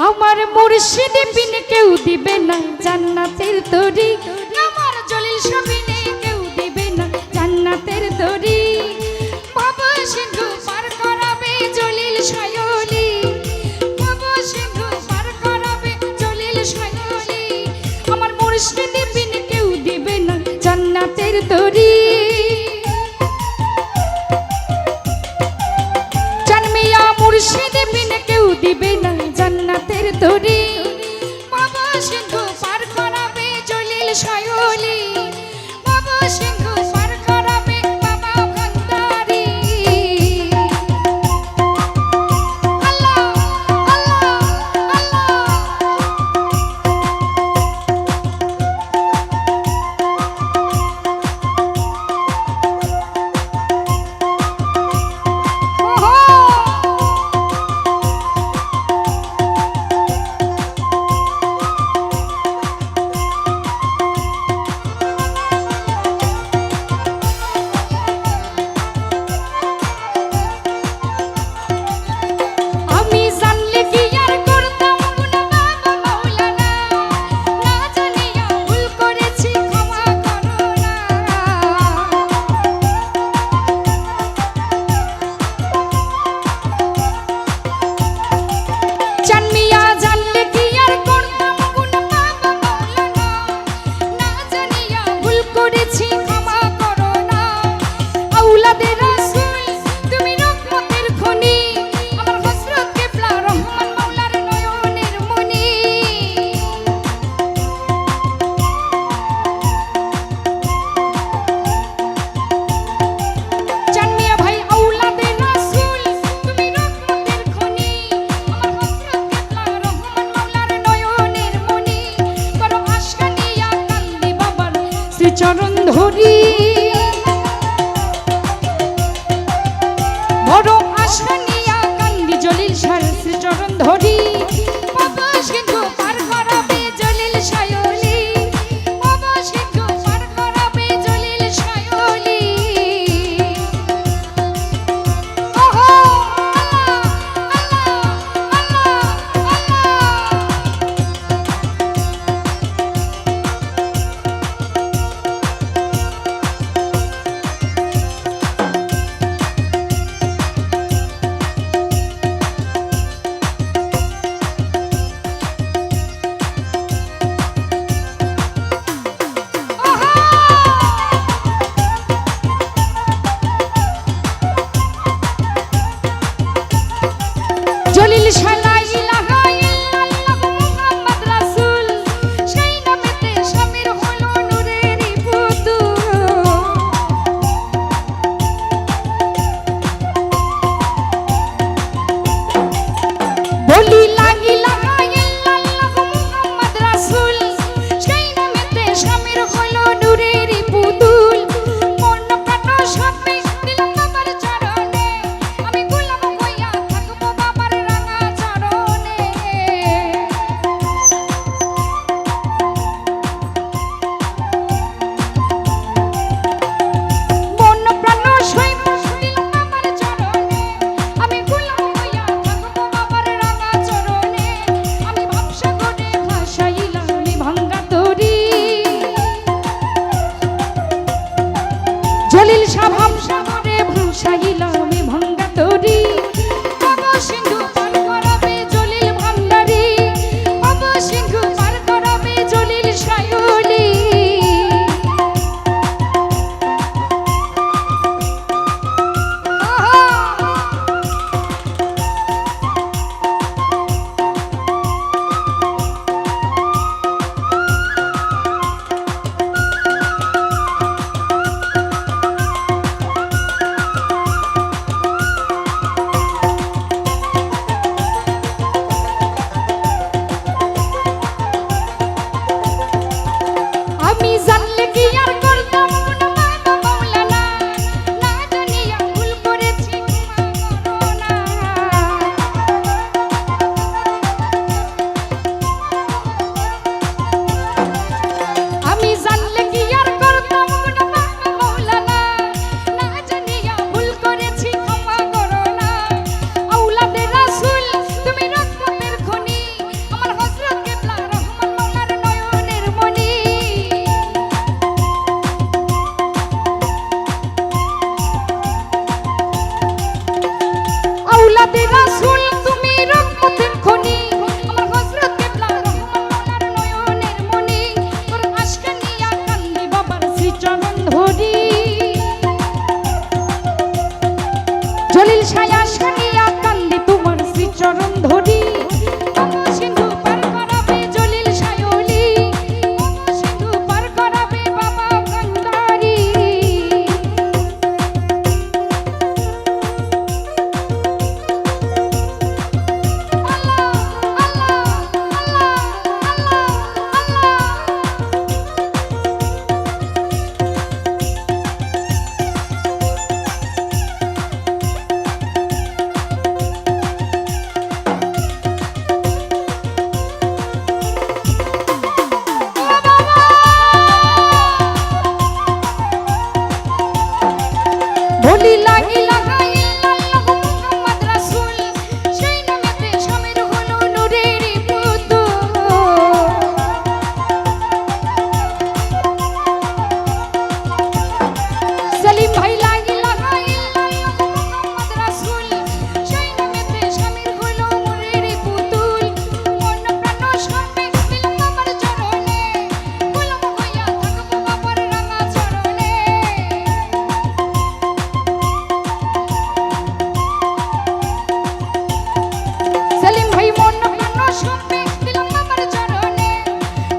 আমার মুর্শিদ বিন কেউ দিবে না জান্নাতের তরি, আমার জলিল শাহ বিনে কেউ দিবে না জান্নাতের তরি। বাবা সিন্ধু পার করাবে জলিল শায়লি, বাবা সিন্ধু পার করাবে জলিল শায়লি। আমার মুর্শিদ বিন কেউ দিবে না জান্নাতের তরি। জানমিয়া মুর্শিদ বিন কেউ দিবে না জান্নাতের তরি। বাবা সিন্ধু পার করাবে জলিল শায়লি, বাবা সিন্ধু পার করাবে বাবা ভান্ডারি। আল্লাহ আল্লাহ আল্লাহ। আমি জানলে কি আর করতাম গুনাহ বাবা মাওলানা, না জানিয়া ভুল করেছি ক্ষমা করো না। জানমিয়া জানলে কি আর করতাম গুনাহ বাবা মাওলানা, না জানিয়া ভুল করেছি ক্ষমা করো না। আওলাদে রাসূল তুমি রহমতের খনি, আমার হযরত কিবলা রহমান মাওলার নয়নের মনি। জানমিয়া ভাই আওলাদে রাসূল তুমি রহমতের খনি, আমার হযরত কিবলা রহমান মাওলার নয়নের মনি। করো আশকানিয়া কান্দি বাবার শ্রীচরণ ধরি, বড় আশা নিয়া কান্দি জলিল শাহর শ্রীচরণ ধরি। বাবা সিন্ধু পার করাবে জলিল শায়লি, বাবা সিন্ধু পার করাবে জলিল শায়লি। ওহো আল্লাহ আল্লাহ আল্লাহ আল্লাহ। জলিল শাহ লা ইলাহা ইল্লাল্লাহ মুহাম্মদ রাসূল, সেই নামেতে শামির হলো নূরেরই পুতুল। বলি লা ইলাহা ইল্লাল্লাহ মুহাম্মদ রাসূল, সেই নামেতে শামির হলো নূরেরই পুতুল। মন প্রাণ সবই দিলাম বাবার চরণে, আমি গোলাম হইয়া থাকবো বাবার রাঙা চরণে। মোহাম্মদ রাসূল তুমি রহমতের খনি আমার হযরত কিবলা রহমান মোনার নয়নের মনি তোর আশকে নিয়া কান্দি বাবার শ্রীচরণ ধরি জলিল শাহ আশকে নিয়া কান্দি তোমার শ্রীচরণ ধরি সিন্ধু পার করাবে জলিল শাহ ওলি সিন্ধু পার করাবে বাবা কান্দারি বলি লা ইলাহা ইল্লাল্লাহু মুহাম্মদ রাসূল সেই নামেতে শামিল হলো নূরের পুতুল সেলিম ভাই লা ইলাহা ইল্লাল্লাহু মুহাম্মদ রাসূল সেই নামেতে শামিল হলো নূরের পুতুল মন প্রাণ সবে দিল বাবার চরণে গোলাম হইয়া থাকবো বাবার রাঙা চরণে সেলিম ভাই মন প্রাণ সবে দিলাম বাবার চরণে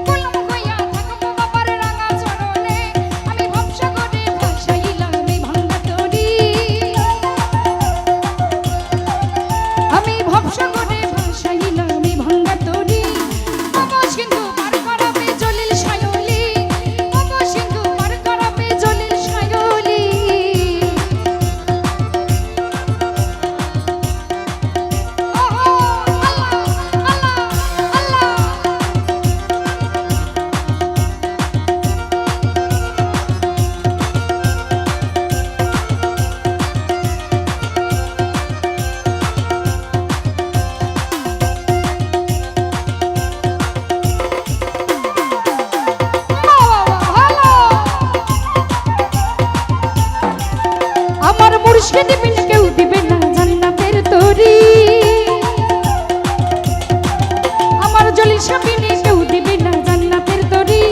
গোলাম হইয়া থাকবো বাবার রাঙা চরণে আমি ভবসাগরে ভাসাইলাম এই ভাঙা তরি আমি ভবসাগরে ভাসাইলাম এই ভাঙা তরি বাবা সিন্ধু পার করাবে জলিল শাহ ওলি বাবা সিন্ধু পার করাবে জলিল শাহ ওলি আমার মুর্শিদ বিন কেউ দিবে না জান্নাতের তরি আমার জলিল শাহ বিন কেউ দিবে না জান্নাতের তরি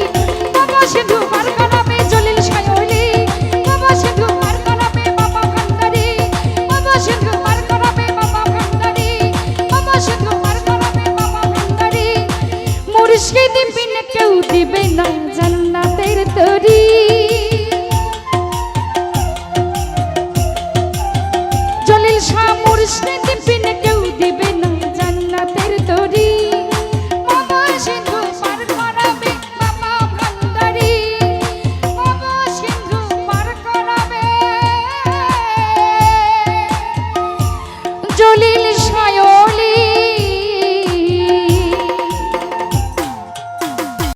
বাবা সিন্ধু পার করাবে জলিল শাহ ওলি বাবা সিন্ধু পার করাবে বাবা ভান্ডারি বাবা সিন্ধু পার করাবে বাবা ভান্ডারি বাবা সিন্ধু পার করাবে বাবা ভান্ডারি মুর্শিদ বিন কেউ দিবে না